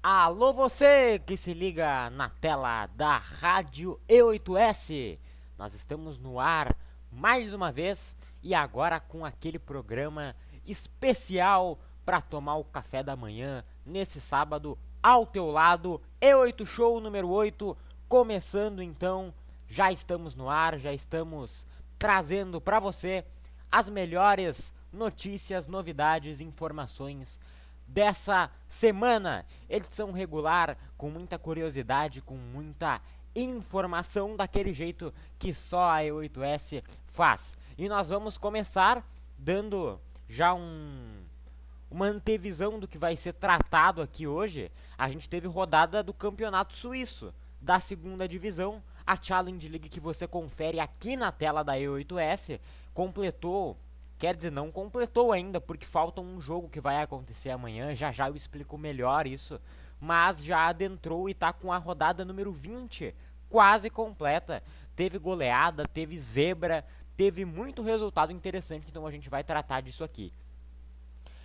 Alô você que se liga na tela da Rádio E8S. Nós estamos no ar mais uma vez e agora com aquele programa especial para tomar o café da manhã nesse sábado ao teu lado. E8 Show número 8 começando então. Já estamos no ar, já estamos trazendo para você as melhores notícias, novidades, informações dessa semana. Edição regular, com muita curiosidade, com muita informação daquele jeito que só a E8S faz. E nós vamos começar dando já uma antevisão do que vai ser tratado aqui hoje. A gente teve rodada do Campeonato Suíço, da segunda divisão. A Challenge League que você confere aqui na tela da E8S completou. Quer dizer, não completou ainda, porque falta um jogo que vai acontecer amanhã. Já já eu explico melhor isso. Mas já adentrou e está com a rodada número 20 quase completa. Teve goleada, teve zebra, teve muito resultado interessante. Então a gente vai tratar disso aqui.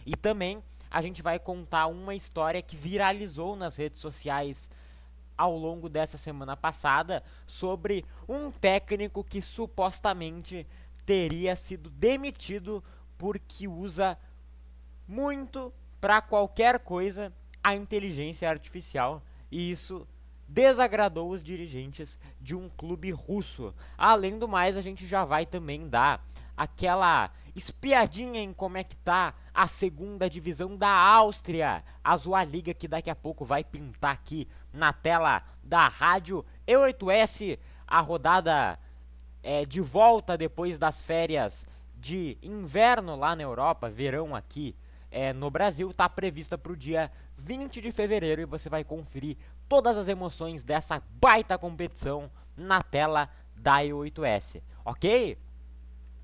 E também a gente vai contar uma história que viralizou nas redes sociais ao longo dessa semana passada sobre um técnico que supostamente teria sido demitido porque usa muito para qualquer coisa a inteligência artificial, e isso desagradou os dirigentes de um clube russo. Além do mais, a gente já vai também dar aquela espiadinha em como é que tá a segunda divisão da Áustria, a Sua Liga, que daqui a pouco vai pintar aqui na tela da rádio E8S, a rodada de volta depois das férias de inverno lá na Europa, verão aqui no Brasil, está prevista para o dia 20 de fevereiro e você vai conferir todas as emoções dessa baita competição na tela da E8S, ok?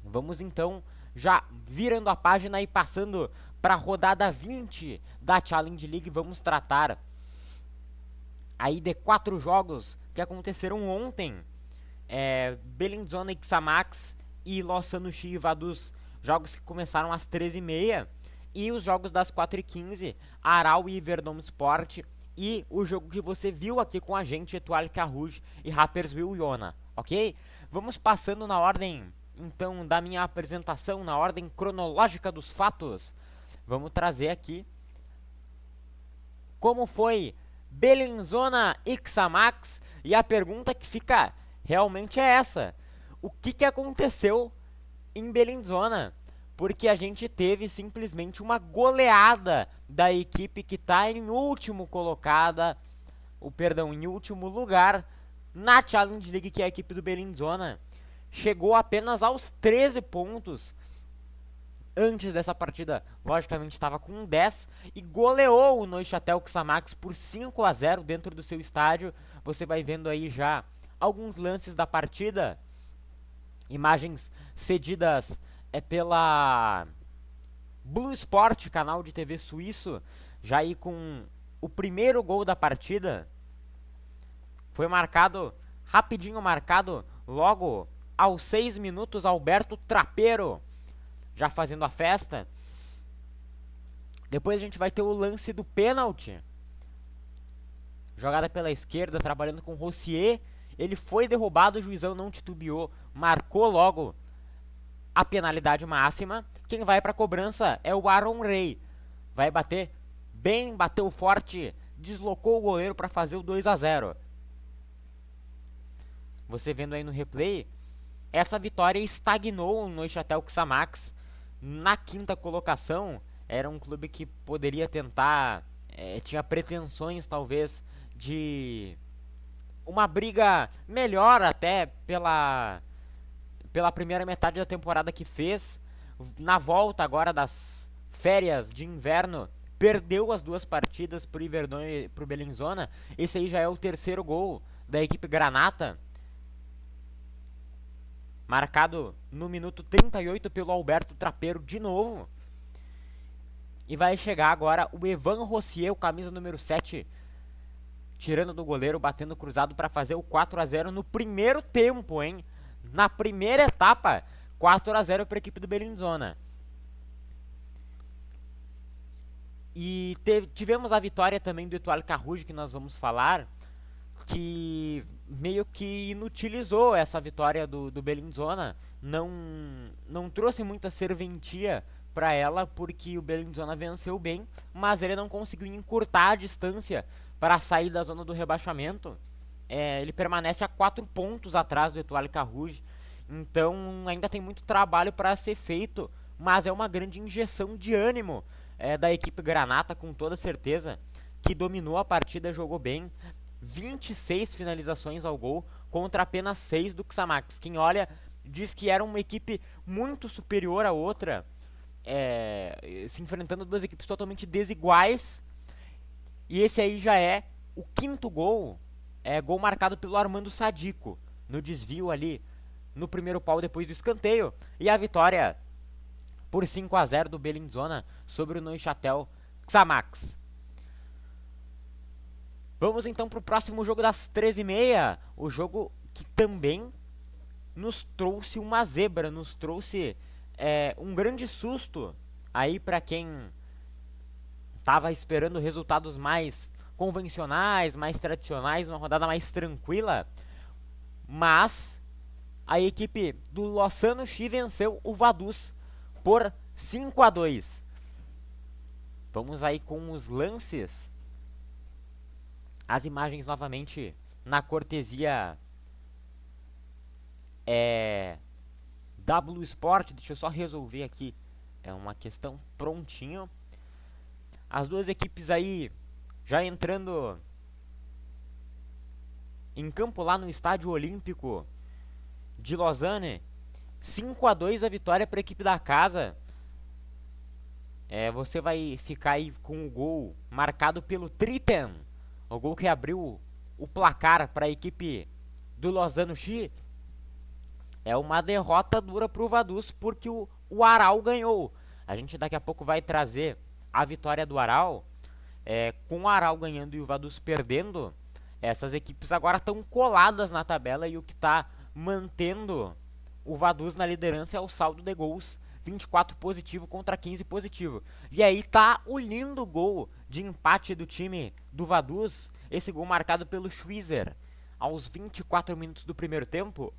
Vamos então já virando a página e passando para a rodada 20 da Challenge League. Vamos tratar aí de 4 jogos que aconteceram ontem. Bellinzona e Xamax e Lossano Chiva, dos jogos que começaram às 13h30, e os jogos das 4h15, Aral e Verdão Sport, e o jogo que você viu aqui com a gente, Etoile Carouge e Rapperswil Jona, ok? Vamos passando na ordem, então, da minha apresentação, na ordem cronológica dos fatos. Vamos trazer aqui como foi Bellinzona e Xamax, e a pergunta que fica realmente é essa: o que aconteceu em Bellinzona? Porque a gente teve simplesmente uma goleada da equipe que está em último colocada, em último lugar na Challenge League, que é a equipe do Bellinzona. Chegou apenas aos 13 pontos. Antes dessa partida, logicamente, estava com 10 e goleou o Neuchâtel Xamax por 5-0 dentro do seu estádio. Você vai vendo aí já alguns lances da partida, imagens cedidas pela Blue Sport, canal de TV suíço, já aí com o primeiro gol da partida. Foi marcado, rapidinho marcado, logo aos 6 minutos, Alberto Trapeiro, já fazendo a festa. Depois a gente vai ter o lance do pênalti. Jogada pela esquerda, trabalhando com Rossier. Ele foi derrubado, o juizão não titubeou, marcou logo a penalidade máxima. Quem vai para a cobrança é o Aaron Rey. Vai bater bem, bateu forte, deslocou o goleiro para fazer o 2-0. Você vendo aí no replay, essa vitória estagnou no Neuchâtel Xamax na quinta colocação. Era um clube que poderia tentar, tinha pretensões talvez de uma briga melhor até pela primeira metade da temporada que fez. Na volta agora das férias de inverno, perdeu as 2 partidas pro Iverdon e pro Bellinzona. Esse aí já é o terceiro gol da equipe granata, marcado no minuto 38 pelo Alberto Trapeiro de novo. E vai chegar agora o Evan Rossier, o camisa número 7, tirando do goleiro, batendo cruzado para fazer o 4-0 no primeiro tempo, hein? Na primeira etapa, 4-0 para a equipe do Bellinzona. E tivemos a vitória também do Etoile Carouge, que nós vamos falar, que meio que inutilizou essa vitória do Bellinzona, não trouxe muita serventia para ela, porque o Bellinzona venceu bem, mas ele não conseguiu encurtar a distância para sair da zona do rebaixamento. Ele permanece a 4 pontos atrás do Etoile Carouge, então ainda tem muito trabalho para ser feito, mas é uma grande injeção de ânimo da equipe granata, com toda certeza, que dominou a partida, jogou bem. 26 finalizações ao gol contra apenas 6 do Xamax. Quem olha diz que era uma equipe muito superior à outra, se enfrentando duas equipes totalmente desiguais. E esse aí já é o quinto gol, gol marcado pelo Armando Sadico, no desvio ali, no primeiro pau depois do escanteio. E a vitória por 5-0 do Bellinzona sobre o Neuchâtel Xamax. Vamos então para o próximo jogo das 13h30, o jogo que também nos trouxe uma zebra, nos trouxe um grande susto aí para quem estava esperando resultados mais convencionais, mais tradicionais, uma rodada mais tranquila, mas a equipe do Lossano Chi venceu o Vaduz por 5-2. Vamos aí com os lances. As imagens novamente na cortesia W Sport. Deixa eu só resolver aqui uma questão prontinho. As duas equipes aí já entrando em campo lá no Estádio Olímpico de Lausanne. 5-2 a vitória para a equipe da casa. Você vai ficar aí com o gol marcado pelo Triten, o gol que abriu o placar para a equipe do Lossano Chi. É uma derrota dura para o Vaduz, porque o Aral ganhou. A gente daqui a pouco vai trazer a vitória do Aral. Com o Aral ganhando e o Vaduz perdendo, essas equipes agora estão coladas na tabela, e o que está mantendo o Vaduz na liderança é o saldo de gols, 24 positivo contra 15 positivo. E aí tá o lindo gol de empate do time do Vaduz, esse gol marcado pelo Schweizer aos 24 minutos do primeiro tempo.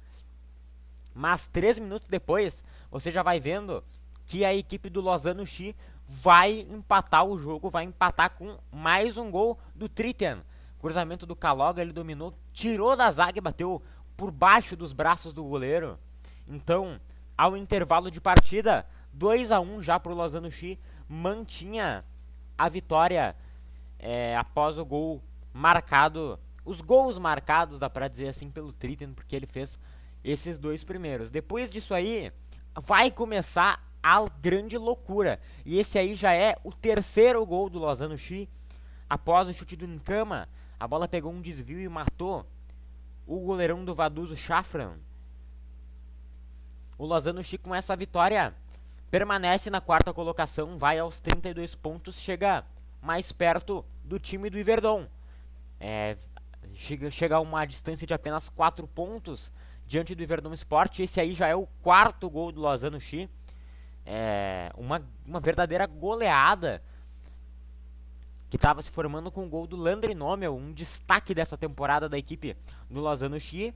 Mas 3 minutos depois, você já vai vendo que a equipe do Lossano Chi vai empatar o jogo, vai empatar com mais um gol do Triten. Cruzamento do Kaloga, ele dominou, tirou da zaga e bateu por baixo dos braços do goleiro. Então, ao intervalo de partida, 2-1 já para o Lossano Chi, mantinha a vitória após o gol marcado, os gols marcados, dá para dizer assim, pelo Triten, porque ele fez esses dois primeiros. Depois disso aí, vai começar a grande loucura. E esse aí já é o terceiro gol do Lossano Chi. Após o chute do Nkama, a bola pegou um desvio e matou o goleirão do Vaduz, o Shafran. O Lossano Chi, com essa vitória, permanece na quarta colocação, vai aos 32 pontos, chega mais perto do time do Yverdon. Chega a uma distância de apenas 4 pontos diante do Yverdon Sport. Esse aí já é o quarto gol do Lossano Chi. Uma verdadeira goleada que estava se formando com o gol do Landry Nomel, um destaque dessa temporada da equipe do Lossano Chi.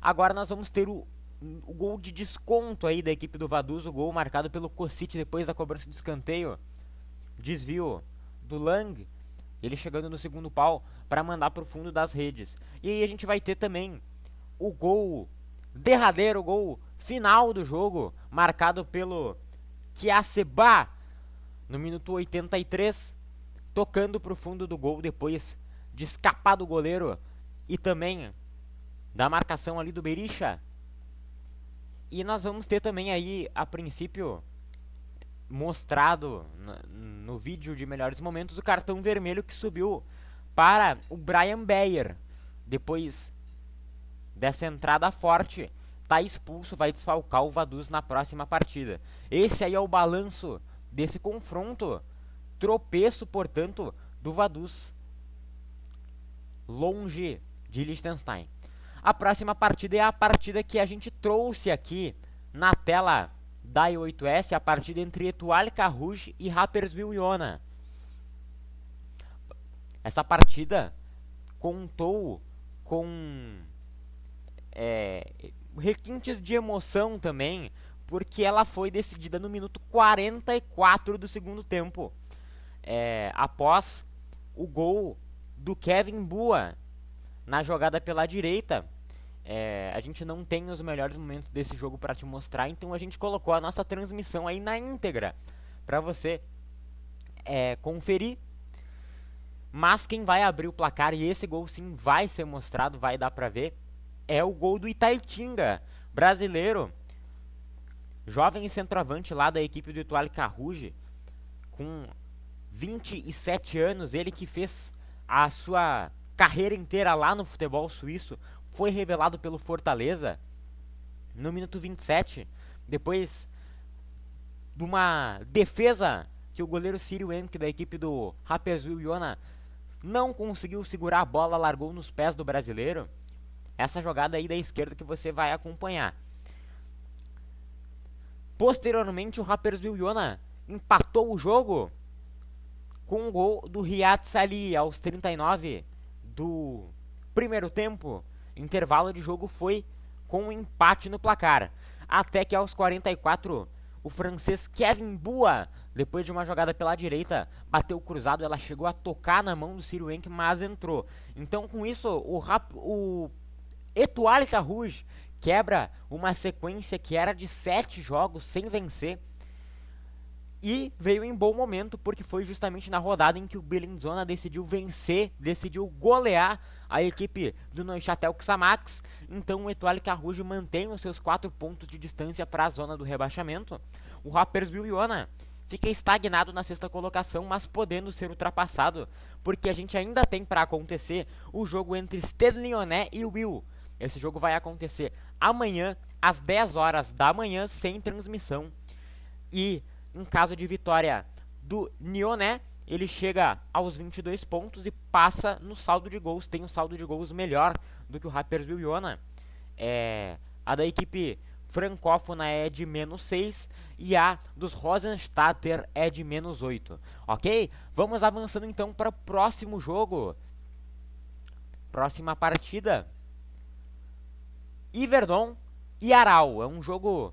Agora nós vamos ter o gol de desconto aí da equipe do Vaduz, o gol marcado pelo Kosic depois da cobrança do escanteio. Desvio do Lang, ele chegando no segundo pau para mandar para o fundo das redes. E aí a gente vai ter também o gol derradeiro, o gol final do jogo, marcado pelo Kiaseba no minuto 83, tocando para o fundo do gol depois de escapar do goleiro e também da marcação ali do Berisha. E nós vamos ter também aí, a princípio, mostrado no vídeo de melhores momentos, o cartão vermelho que subiu para o Brian Beyer. Depois dessa entrada forte, tá expulso, vai desfalcar o Vaduz na próxima partida. Esse aí é o balanço desse confronto. Tropeço, portanto, do Vaduz, longe de Liechtenstein. A próxima partida é a partida que a gente trouxe aqui na tela da E8S, a partida entre Etoile Carouge e Rapperswil Jona. Essa partida contou com requintes de emoção também, porque ela foi decidida no minuto 44 do segundo tempo, após o gol do Kevin Bua na jogada pela direita. A gente não tem os melhores momentos desse jogo para te mostrar, então a gente colocou a nossa transmissão aí na íntegra para você conferir. Mas quem vai abrir o placar, e esse gol sim vai ser mostrado, vai dar pra ver, é o gol do Itaitinga, brasileiro, jovem centroavante lá da equipe do Étoile Carouge, com 27 anos, ele que fez a sua carreira inteira lá no futebol suíço, foi revelado pelo Fortaleza no minuto 27, depois de uma defesa que o goleiro Círio Emck da equipe do Rapperswil Jona não conseguiu segurar a bola, largou nos pés do brasileiro. Essa jogada aí da esquerda que você vai acompanhar. Posteriormente, o Rapperswil Jona empatou o jogo com um gol do Riyad Salih aos 39 do primeiro tempo. Intervalo de jogo foi com um empate no placar. Até que aos 44, o francês Kevin Bua, depois de uma jogada pela direita, bateu cruzado, ela chegou a tocar na mão do Círio Emck, mas entrou. Então, com isso, o Étoile Carouge quebra uma sequência que era de 7 jogos sem vencer. E veio em bom momento, porque foi justamente na rodada em que o Bellinzona decidiu vencer, decidiu golear a equipe do Neuchâtel Xamax. Então o Étoile Carouge mantém os seus 4 pontos de distância para a zona do rebaixamento. O Rapperswil Jona fica estagnado na sexta colocação, mas podendo ser ultrapassado, porque a gente ainda tem para acontecer o jogo entre Stade Lyonnais e o Will. Esse jogo vai acontecer amanhã, às 10 horas da manhã, sem transmissão. E em caso de vitória do Lyonnais, ele chega aos 22 pontos e passa no saldo de gols. Tem um saldo de gols melhor do que o Rapperswil Jona. A da equipe francófona é de -6 e a dos Rosenstadter é de -8. Ok? Vamos avançando então para o próximo jogo. Próxima partida. Yverdon e Aral. É um jogo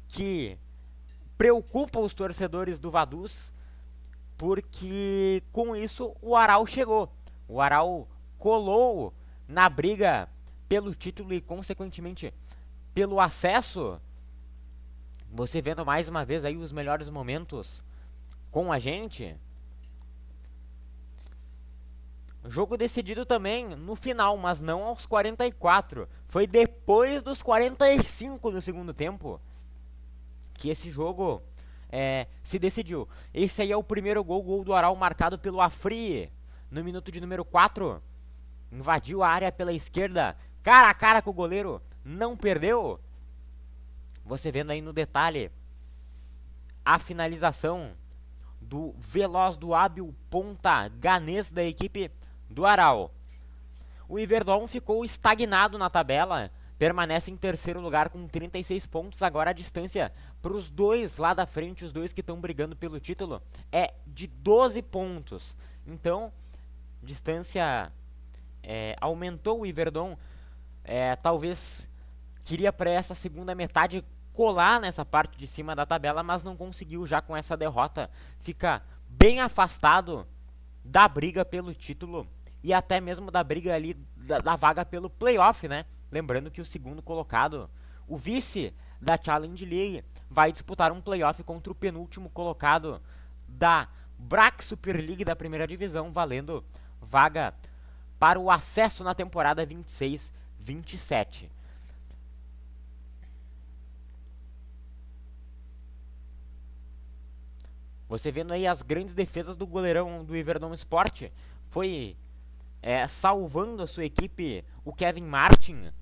que preocupa os torcedores do Vaduz, porque com isso o Aral chegou. O Aral colou na briga pelo título e consequentemente pelo acesso. Você vendo mais uma vez aí os melhores momentos com a gente. Jogo decidido também no final, mas não aos 44. Foi depois dos 45 do segundo tempo que esse jogo se decidiu. Esse aí é o primeiro gol do Aral, marcado pelo Afri no minuto de número 4. Invadiu a área pela esquerda, cara a cara com o goleiro, não perdeu. Você vendo aí no detalhe a finalização do veloz, do hábil ponta ganês da equipe do Aral. O Yverdon ficou estagnado na tabela, permanece em terceiro lugar com 36 pontos. Agora a distância para os dois lá da frente, os dois que estão brigando pelo título, é de 12 pontos. Então, distância aumentou. O Yverdon talvez queria para essa segunda metade colar nessa parte de cima da tabela, mas não conseguiu. Já com essa derrota, fica bem afastado da briga pelo título e até mesmo da briga ali da vaga pelo playoff, né? Lembrando que o segundo colocado, o vice da Challenge League, vai disputar um playoff contra o penúltimo colocado da BRAC Super League da primeira divisão, valendo vaga para o acesso na temporada 26-27. Você vendo aí as grandes defesas do goleirão do Yverdon Sport, foi salvando a sua equipe o Kevin Martin,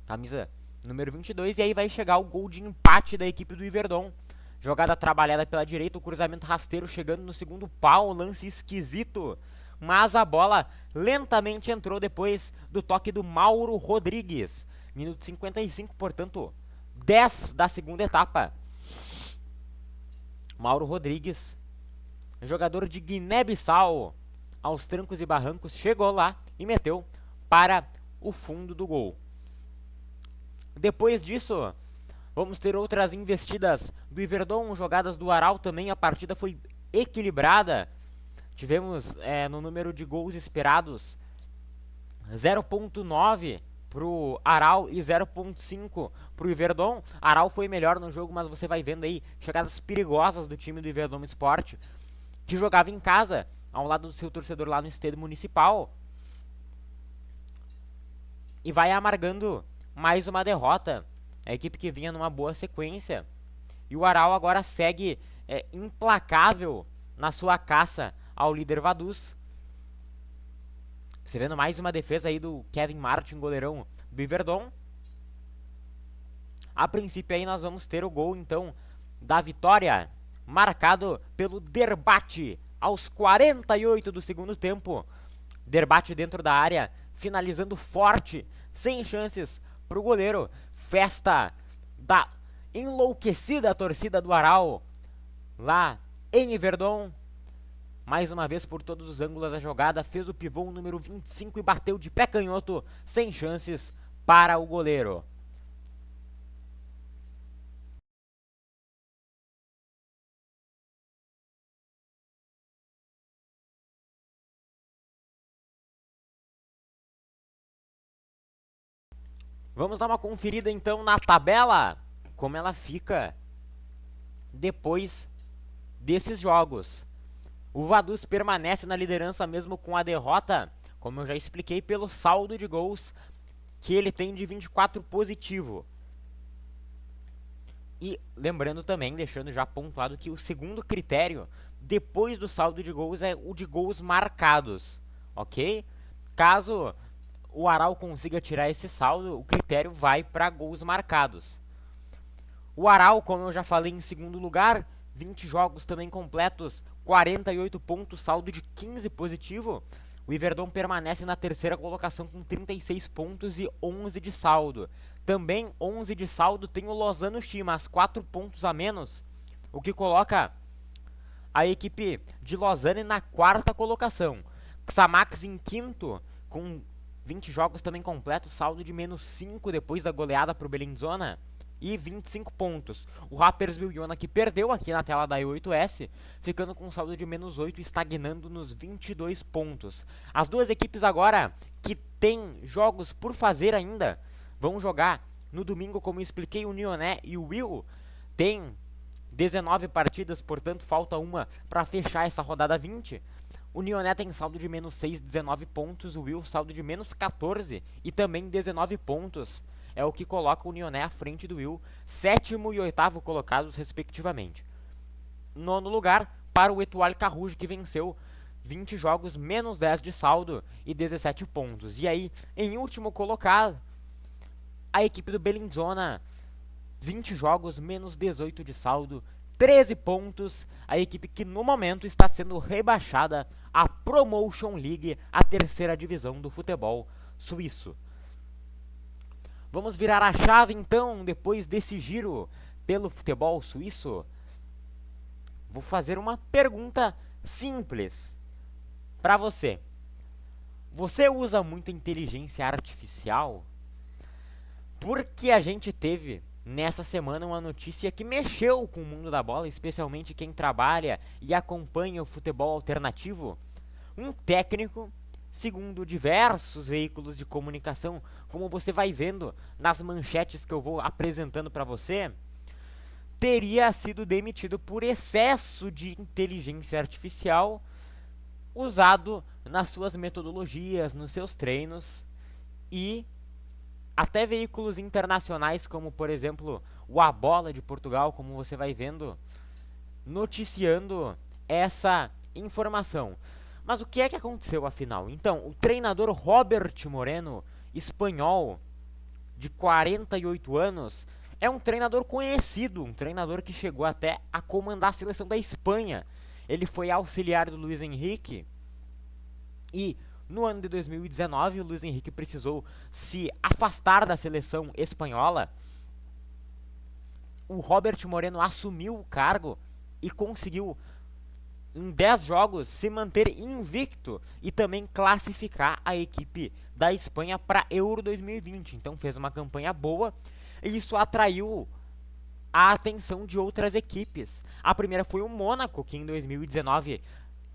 camisa número 22, e aí vai chegar o gol de empate da equipe do Yverdon. Jogada trabalhada pela direita, o cruzamento rasteiro chegando no segundo pau, lance esquisito, mas a bola lentamente entrou depois do toque do Mauro Rodrigues. Minuto 55, portanto, 10 da segunda etapa. Mauro Rodrigues jogador de Guiné-Bissau, aos trancos e barrancos, chegou lá e meteu para o fundo do gol. Depois disso, vamos ter outras investidas do Iverdon, jogadas do Aral também. A partida foi equilibrada. Tivemos no número de gols esperados 0.9 pro Aral e 0.5 pro Iverdon. Aral foi melhor no jogo, mas você vai vendo aí chegadas perigosas do time do Iverdon Sport, que jogava em casa, ao lado do seu torcedor lá no estádio municipal. E vai amargando mais uma derrota. A equipe que vinha numa boa sequência. E o Aral agora segue implacável na sua caça ao líder Vaduz. Você vendo mais uma defesa aí do Kevin Martin, goleirão do Iverdon. A princípio aí nós vamos ter o gol então da vitória, marcado pelo Derbate aos 48 do segundo tempo. Derbate dentro da área, finalizando forte, sem chances pro goleiro. Festa da enlouquecida torcida do Aral lá em Iverdon. Mais uma vez por todos os ângulos a jogada, fez o pivô número 25 e bateu de pé canhoto, sem chances para o goleiro. Vamos dar uma conferida então na tabela, como ela fica depois desses jogos. O Vaduz permanece na liderança mesmo com a derrota, como eu já expliquei, pelo saldo de gols que ele tem de 24 positivo. E lembrando também, deixando já pontuado, que o segundo critério, depois do saldo de gols, é o de gols marcados, ok? Caso o Aral consiga tirar esse saldo, o critério vai para gols marcados. O Aral, como eu já falei, em segundo lugar, 20 jogos também completos, 48 pontos, saldo de 15 positivo. O Iverdon permanece na terceira colocação com 36 pontos e 11 de saldo. Também 11 de saldo tem o Lozano Chimas, 4 pontos a menos, o que coloca a equipe de Lausanne na quarta colocação. Xamax em quinto, com 20 jogos também completos, saldo de menos 5 depois da goleada para o Bellinzona e 25 pontos. O Rapperswil Jona, que perdeu aqui na tela da E8S, ficando com um saldo de menos 8, estagnando nos 22 pontos. As duas equipes agora, que têm jogos por fazer ainda, vão jogar no domingo, como eu expliquei. O Nioné e o Will têm 19 partidas, portanto falta uma para fechar essa rodada 20. O Nioné tem saldo de menos 6, 19 pontos, o Will saldo de menos 14 e também 19 pontos. É o que coloca o Nioné à frente do Will, sétimo e oitavo colocados respectivamente. Nono lugar para o Etoile Carouge, que venceu 20 jogos, menos 10 de saldo e 17 pontos. E aí, em último colocado, a equipe do Bellinzona, 20 jogos, menos 18 de saldo, 13 pontos. A equipe que no momento está sendo rebaixada à Promotion League, a terceira divisão do futebol suíço. Vamos virar a chave então, depois desse giro pelo futebol suíço. Vou fazer uma pergunta simples para você. Você usa muita inteligência artificial? Porque a gente teve nessa semana uma notícia que mexeu com o mundo da bola, especialmente quem trabalha e acompanha o futebol alternativo. Um técnico, segundo diversos veículos de comunicação, como você vai vendo nas manchetes que eu vou apresentando para você, teria sido demitido por excesso de inteligência artificial usado nas suas metodologias, nos seus treinos. E até veículos internacionais, como por exemplo o A Bola de Portugal, como você vai vendo, noticiando essa informação. Mas o que é que aconteceu afinal? Então, o treinador Robert Moreno, espanhol, de 48 anos, é um treinador conhecido, um treinador que chegou até a comandar a seleção da Espanha. Ele foi auxiliar do Luiz Henrique e no ano de 2019 o Luiz Henrique precisou se afastar da seleção espanhola. O Robert Moreno assumiu o cargo e conseguiu em 10 jogos, se manter invicto e também classificar a equipe da Espanha para Euro 2020. Então fez uma campanha boa e isso atraiu a atenção de outras equipes. A primeira foi o Mônaco, que em 2019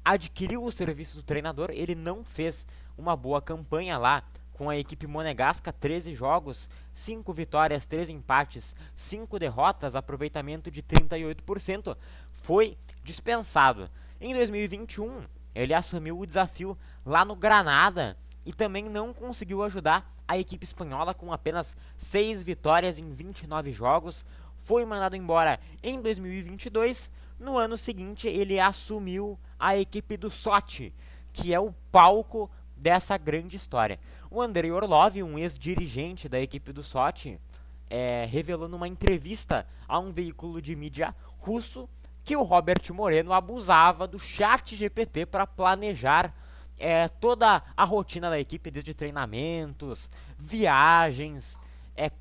adquiriu o serviço do treinador. Ele não fez uma boa campanha lá com a equipe monegasca, 13 jogos, 5 vitórias, 3 empates, 5 derrotas, aproveitamento de 38%, foi dispensado. Em 2021, ele assumiu o desafio lá no Granada e também não conseguiu ajudar a equipe espanhola com apenas 6 vitórias em 29 jogos. Foi mandado embora em 2022. No ano seguinte, ele assumiu a equipe do Sochi, que é o palco dessa grande história. O Andrei Orlov, um ex-dirigente da equipe do Sochi, revelou numa entrevista a um veículo de mídia russo que o Robert Moreno abusava do chat GPT para planejar toda a rotina da equipe, desde treinamentos, viagens,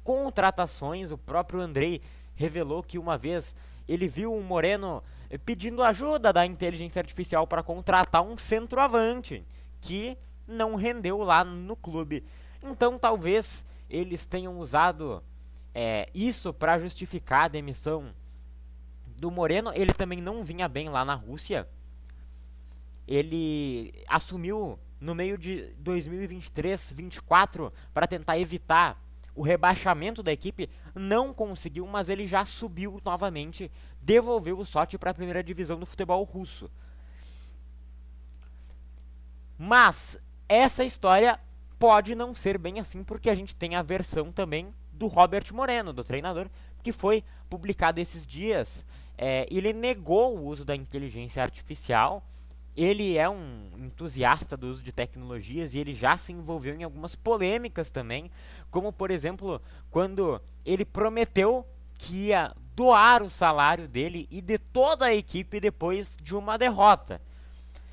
contratações. O próprio Andrei revelou que uma vez ele viu o Moreno pedindo ajuda da inteligência artificial para contratar um centroavante que não rendeu lá no clube. Então talvez eles tenham usado isso para justificar a demissão do Moreno. Ele também não vinha bem lá na Rússia. Ele assumiu no meio de 2023-24 para tentar evitar o rebaixamento da equipe, não conseguiu, mas ele já subiu novamente, devolveu o Sochi para a primeira divisão do futebol russo. Mas essa história pode não ser bem assim, porque a gente tem a versão também do Robert Moreno, do treinador, que foi publicada esses dias. Ele negou o uso da inteligência artificial. Ele é um entusiasta do uso de tecnologias e ele já se envolveu em algumas polêmicas também, como por exemplo, quando ele prometeu que ia doar o salário dele e de toda a equipe depois de uma derrota.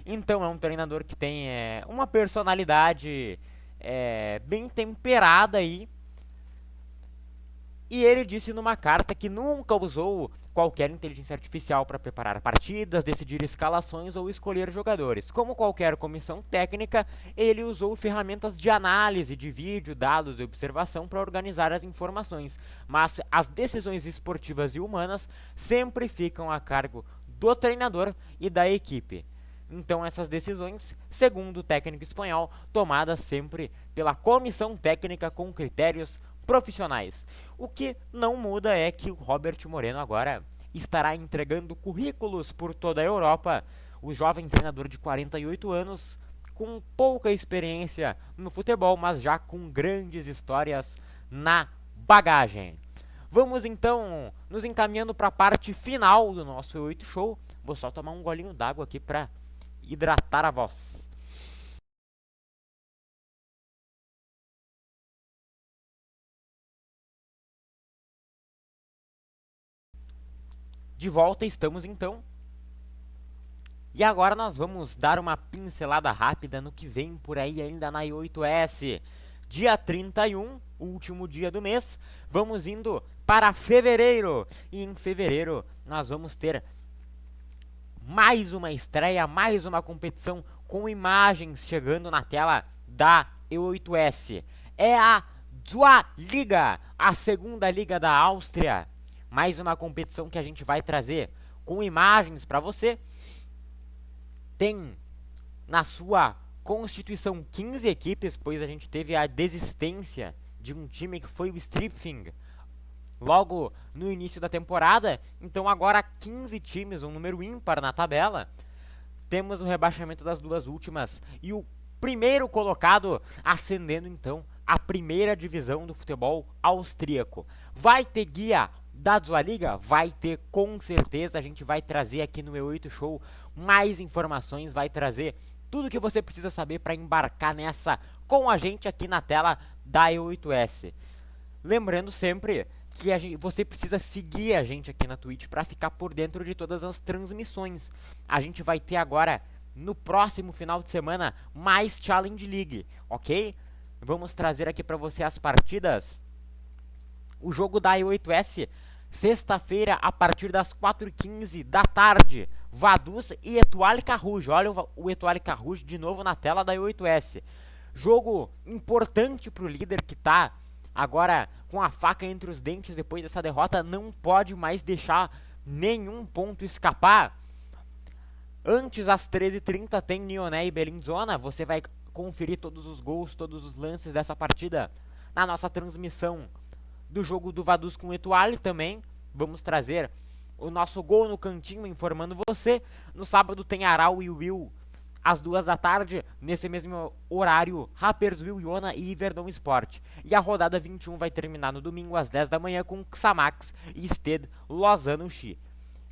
Então é um treinador que tem uma personalidade bem temperada aí. E ele disse numa carta que nunca usou qualquer inteligência artificial para preparar partidas, decidir escalações ou escolher jogadores. Como qualquer comissão técnica, ele usou ferramentas de análise de vídeo, dados e observação para organizar as informações. Mas as decisões esportivas e humanas sempre ficam a cargo do treinador e da equipe. Então essas decisões, segundo o técnico espanhol, tomadas sempre pela comissão técnica com critérios profissionais. O que não muda é que o Robert Moreno agora estará entregando currículos por toda a Europa. O jovem treinador de 48 anos, com pouca experiência no futebol, mas já com grandes histórias na bagagem. Vamos então nos encaminhando para a parte final do nosso E8 Show. Vou só tomar um golinho d'água aqui para hidratar a voz. De volta estamos então. E agora nós vamos dar uma pincelada rápida no que vem por aí ainda na I8S. Dia 31, último dia do mês, vamos indo para fevereiro. E em fevereiro nós vamos ter mais uma estreia, mais uma competição com imagens chegando na tela da E8S. É a Zweite Liga, a segunda liga da Áustria. Mais uma competição que a gente vai trazer com imagens para você. Tem na sua constituição 15 equipes, pois a gente teve a desistência de um time que foi o Stripfing logo no início da temporada. Então agora 15 times, um número ímpar na tabela. Temos o rebaixamento das duas últimas e o primeiro colocado ascendendo então à primeira divisão do futebol austríaco. Vai ter guia da Zweite Liga? Vai ter, com certeza. A gente vai trazer aqui no E8 Show mais informações, vai trazer tudo que você precisa saber para embarcar nessa com a gente aqui na tela da E8S. Lembrando sempre que você precisa seguir a gente aqui na Twitch para ficar por dentro de todas as transmissões. A gente vai ter agora, no próximo final de semana, mais Challenge League, ok? Vamos trazer aqui para você as partidas. O jogo da E8S, sexta-feira, a partir das 4h15 da tarde. Vaduz e Etoile Carrouge. Olha o Etoile Carrouge de novo na tela da E8S. Jogo importante pro líder que tá agora com a faca entre os dentes depois dessa derrota. Não pode mais deixar nenhum ponto escapar. Antes, às 13h30, tem Nioné e Bellinzona. Você vai conferir todos os gols, todos os lances dessa partida na nossa transmissão do jogo do Vaduz com o Etoile também. Vamos trazer o nosso gol no cantinho informando você. No sábado tem Aral e Will às 14h. Nesse mesmo horário, Rapperswil, Iona e Iverdon Sport. E a rodada 21 vai terminar no domingo às 10 da manhã com Xamax e Sted Lausanne-Chi.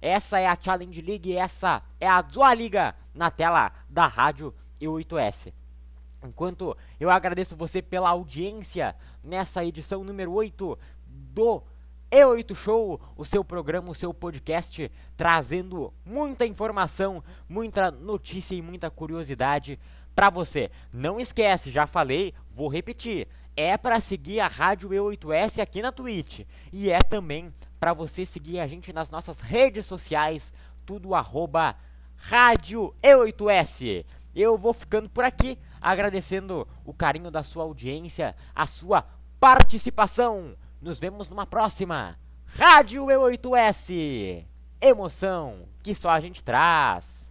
Essa é a Challenge League, essa é a Zoa Liga na tela da rádio E8S. Enquanto eu agradeço você pela audiência nessa edição número 8 do E8 Show, o seu programa, o seu podcast, trazendo muita informação, muita notícia e muita curiosidade para você. Não esquece, já falei, vou repetir, é para seguir a Rádio E8S aqui na Twitch e é também para você seguir a gente nas nossas redes sociais, tudo Rádio E8S. Eu vou ficando por aqui, agradecendo o carinho da sua audiência, a sua participação. Nos vemos numa próxima. Rádio E8S. Emoção que só a gente traz.